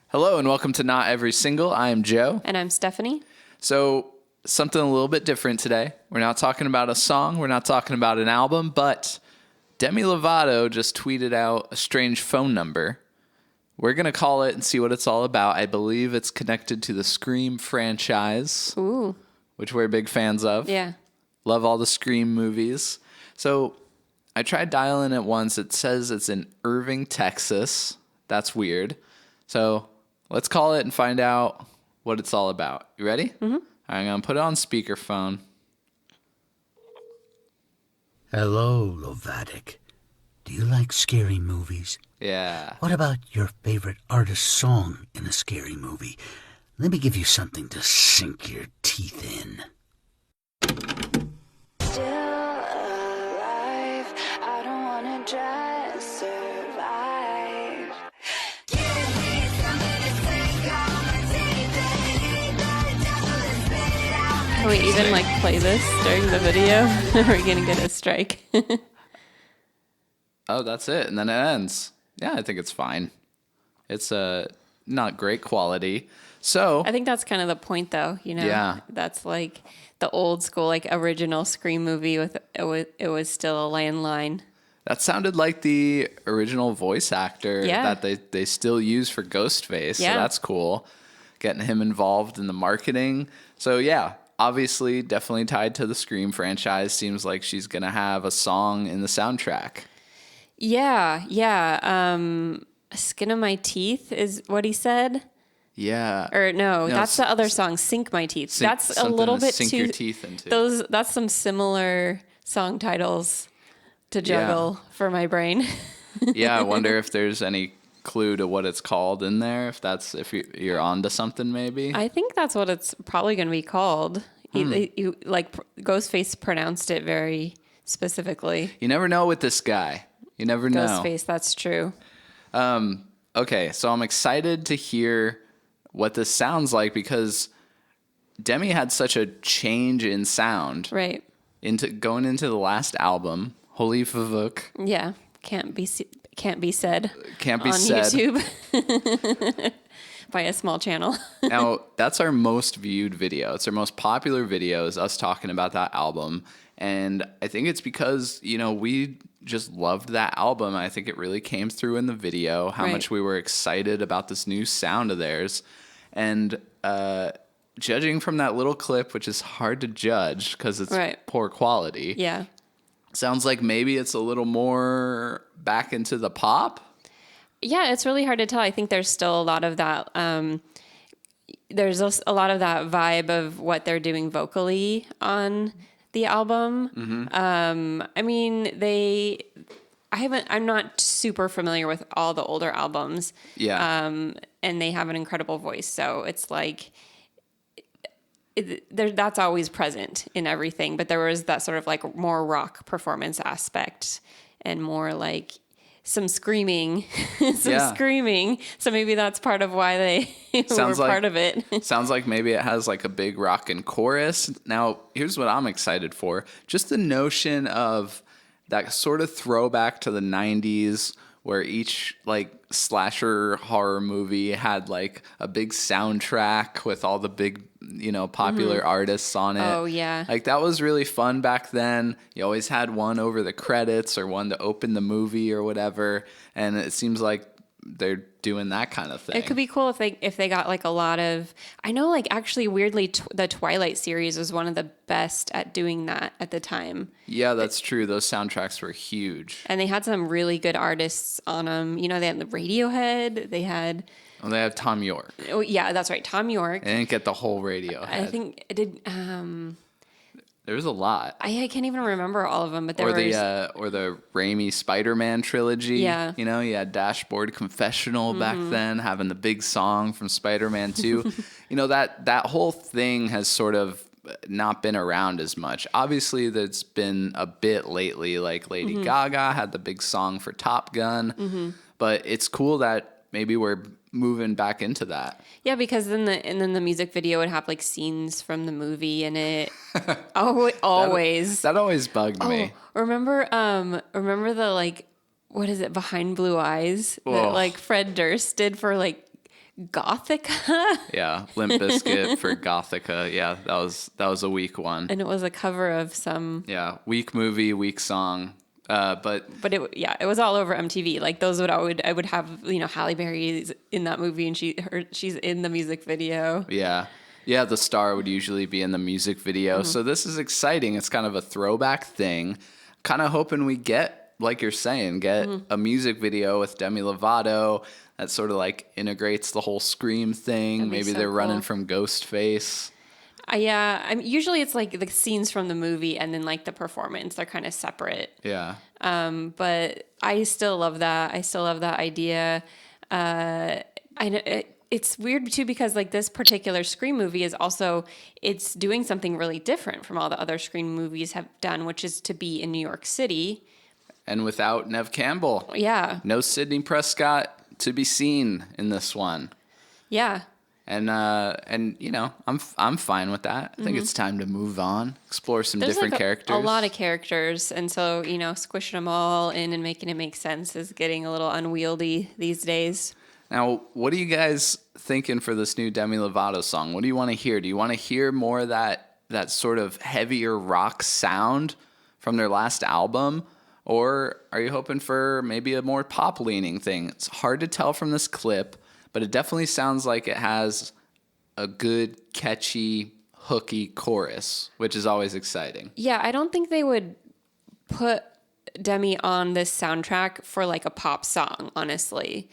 Hello and welcome to Not Every Single. I am Joe. And I'm Stephanie. So, something a little bit different today. We're not talking about a song, we're not talking about an album, but Demi Lovato just tweeted out a strange phone number. We're going to call it and see what it's all about. I believe it's connected to the Scream franchise, Ooh. which we're big fans of. Yeah. Love all the Scream movies. So, I tried dialing it once. It says it's in Irving, Texas. That's weird. So, let's call it and find out what it's all about. You ready? Mm-hmm. All right, I'm going to put it on speakerphone. Hello, Lovatic. Do you like scary movies? Yeah. What about your favorite artist's song in a scary movie? Let me give you something to sink your teeth in. Still alive, I don't wanna just survive. Give me something to sink all my teeth in. The devil is spit out. Can we even play this during the video? We're going to get a strike. Oh, that's it. And then it ends. Yeah, I think it's fine. It's not great quality. So, I think that's kind of the point, though. Yeah. That's like the old school, original Scream movie with it was still a landline. that sounded like the original voice actor Yeah. that they still use for Ghostface. Yeah. So that's cool. Getting him involved in the marketing. So yeah, obviously definitely tied to the Scream franchise. Seems like she's going to have a song in the soundtrack. Yeah. Skin of My Teeth is what he said. Yeah. Or no, that's the other song, Sink My Teeth. That's a little bit sink too your teeth into. That's some similar song titles to juggle for my brain. Yeah, I wonder if there's any clue to what it's called in there. If you're onto something, maybe. I think that's what it's probably going to be called. Ghostface pronounced it very specifically. You never know with this guy. You never know. Ghostface, that's true. Okay, so I'm excited to hear what this sounds like because Demi had such a change in sound Right. going into the last album, Holy Favuk. Yeah. Can't be said. Can't be on said. YouTube by a small channel. Now, that's our most viewed video. It's our most popular video is us talking about that album. And I think it's because, we just loved that album. I think it really came through in the video, how Right. much we were excited about this new sound of theirs. And judging from that little clip, which is hard to judge because it's Right. poor quality, Yeah. sounds like maybe it's a little more back into the pop. Yeah, it's really hard to tell. I think there's still a lot of that. There's a lot of that vibe of what they're doing vocally on the album. Mm-hmm. I mean, I'm not super familiar with all the older albums. Yeah. And they have an incredible voice. So it's that's always present in everything. But there was that sort of more rock performance aspect and more some screaming, screaming. So maybe that's part of why they were part of it. Sounds like maybe it has a big rockin' chorus. Now, here's what I'm excited for. Just the notion of that sort of throwback to the 90s where each slasher horror movie had a big soundtrack with all the big, popular artists on it. Oh, yeah. That was really fun back then. You always had one over the credits or one to open the movie or whatever. And it seems like they're doing that kind of thing. It could be cool if they got a lot of. I know actually weirdly the Twilight series was one of the best at doing that at the time. Yeah, that's true. Those soundtracks were huge. And they had some really good artists on them. They had the Radiohead. They had. Oh, they have Tom York. Oh yeah, that's right, Tom York. I didn't get the whole Radiohead. I think it did. There was a lot. I can't even remember all of them, but there or was the Raimi Spider-Man trilogy. Yeah. You had Dashboard Confessional back then, having the big song from Spider-Man 2. that whole thing has sort of not been around as much. Obviously, that's been a bit lately. Lady Gaga had the big song for Top Gun, but it's cool that maybe we're moving back into that. Yeah, because then the music video would have scenes from the movie in it. Always. That always bugged me. Remember the what is it, Behind Blue Eyes that Fred Durst did for Gothica. Yeah, Limp Bizkit for Gothica. Yeah, that was a weak one. And it was a cover of some. Yeah, weak movie, weak song. But It was all over MTV. Like those I would have, Halle Berry's in that movie and she's in the music video. yeah. Yeah, the star would usually be in the music video. So this is exciting. It's kind of a throwback thing. Kind of hoping we get, like you're saying, a music video with Demi Lovato that sort of like integrates the whole Scream thing. Maybe so they're running cool. from Ghostface. Yeah, usually it's like the scenes from the movie and then like the performance. They're kind of separate. Yeah. But I still love that. I still love that idea. It's weird too because like this particular Scream movie is also it's doing something really different from all the other Scream movies have done, which is to be in New York City. And without Nev Campbell. Yeah. No Sidney Prescott to be seen in this one. Yeah. And I'm fine with that. I think it's time to move on, explore some different like characters. a lot of characters, and so squishing them all in and making it make sense is getting a little unwieldy these days. Now, what are you guys thinking for this new Demi Lovato song? What do you want to hear? Do you want to hear more of that sort of heavier rock sound from their last album? Or are you hoping for maybe a more pop-leaning thing? It's hard to tell from this clip, but it definitely sounds like it has a good, catchy, hooky chorus, which is always exciting. Yeah, I don't think they would put Demi on this soundtrack for like a pop song, honestly.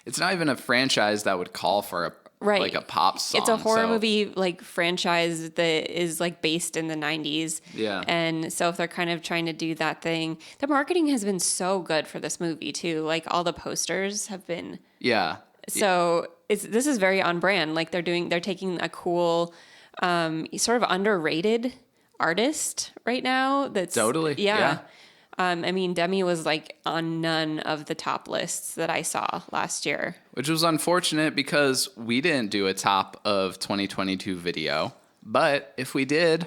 It's not even a franchise that would call for like a pop song. It's a horror so- movie like franchise that is like based in the 90s. Yeah. And so if they're kind of trying to do that thing, the marketing has been so good for this movie too. Like all the posters have been Yeah. so this is very on brand. Like they're taking a cool sort of underrated artist right now that's Totally. yeah. Demi was like on none of the top lists that I saw last year. Which was unfortunate because we didn't do a top of 2022 video. But if we did,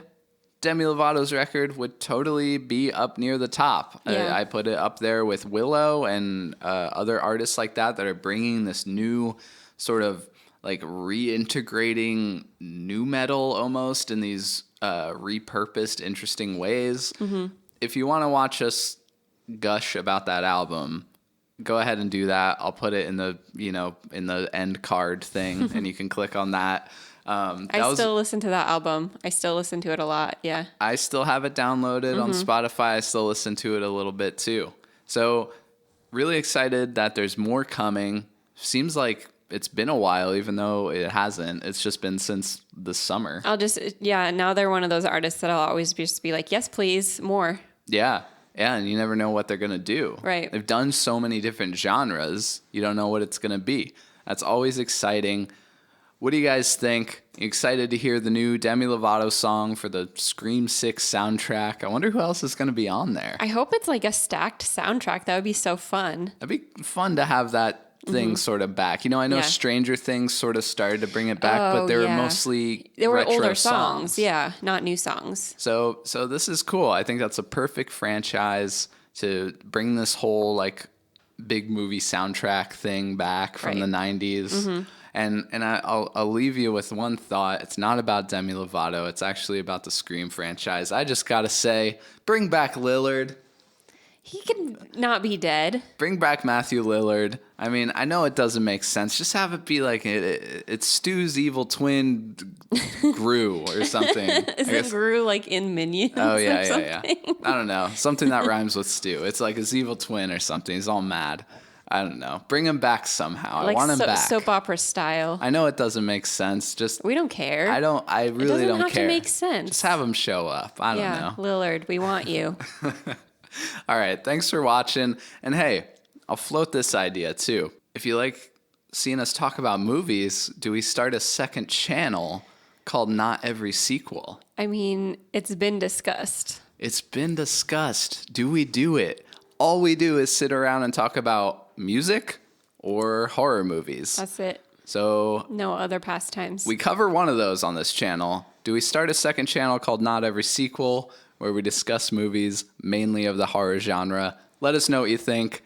Demi Lovato's record would totally be up near the top. Yeah. I put it up there with Willow and other artists like that are bringing this new sort of like reintegrating new metal almost in these repurposed, interesting ways. Mm-hmm. If you want to watch us gush about that album, go ahead and do that. I'll put it in the end card thing, and you can click on that. I still listen to that album. I still listen to it a lot. Yeah. I still have it downloaded on Spotify. I still listen to it a little bit too. So really excited that there's more coming. Seems like it's been a while, even though it hasn't. It's just been since the summer. Now they're one of those artists that I'll always just be like, yes, please, more. Yeah. Yeah, and you never know what they're going to do. Right. They've done so many different genres, you don't know what it's going to be. That's always exciting. What do you guys think? You excited to hear the new Demi Lovato song for the Scream 6 soundtrack? I wonder who else is going to be on there. I hope it's like a stacked soundtrack. That would be so fun. That'd be fun to have that thing sort of back. I know Yeah. Stranger Things sort of started to bring it back, but they were mostly They were retro older songs. Yeah, not new songs. So this is cool. I think that's a perfect franchise to bring this whole like big movie soundtrack thing back from the 90s. And I'll leave you with one thought. It's not about Demi Lovato. It's actually about the Scream franchise. I just got to say, bring back Lillard. He can not be dead. Bring back Matthew Lillard. I mean, I know it doesn't make sense. Just have it be like it's Stu's evil twin Gru or something. Isn't Gru like in Minions? Oh, yeah, or yeah. something? I don't know. Something that rhymes with Stu. It's like his evil twin or something. He's all mad. I don't know. Bring him back somehow. Like I want him back. soap opera style. I know it doesn't make sense. Just We don't care. I really it doesn't don't have care. to make sense. Just have him show up. I don't know. Lillard, we want you. All right. Thanks for watching. And hey, I'll float this idea too. If you like seeing us talk about movies, do we start a second channel called Not Every Sequel? I mean, it's been discussed. It's been discussed. Do we do it? All we do is sit around and talk about music or horror movies. That's it. So No other pastimes. we cover one of those on this channel. Do we start a second channel called Not Every Sequel, where we discuss movies mainly of the horror genre? Let us know what you think.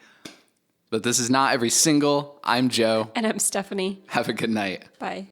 But this is not every single. I'm Joe. And I'm Stephanie. Have a good night. Bye.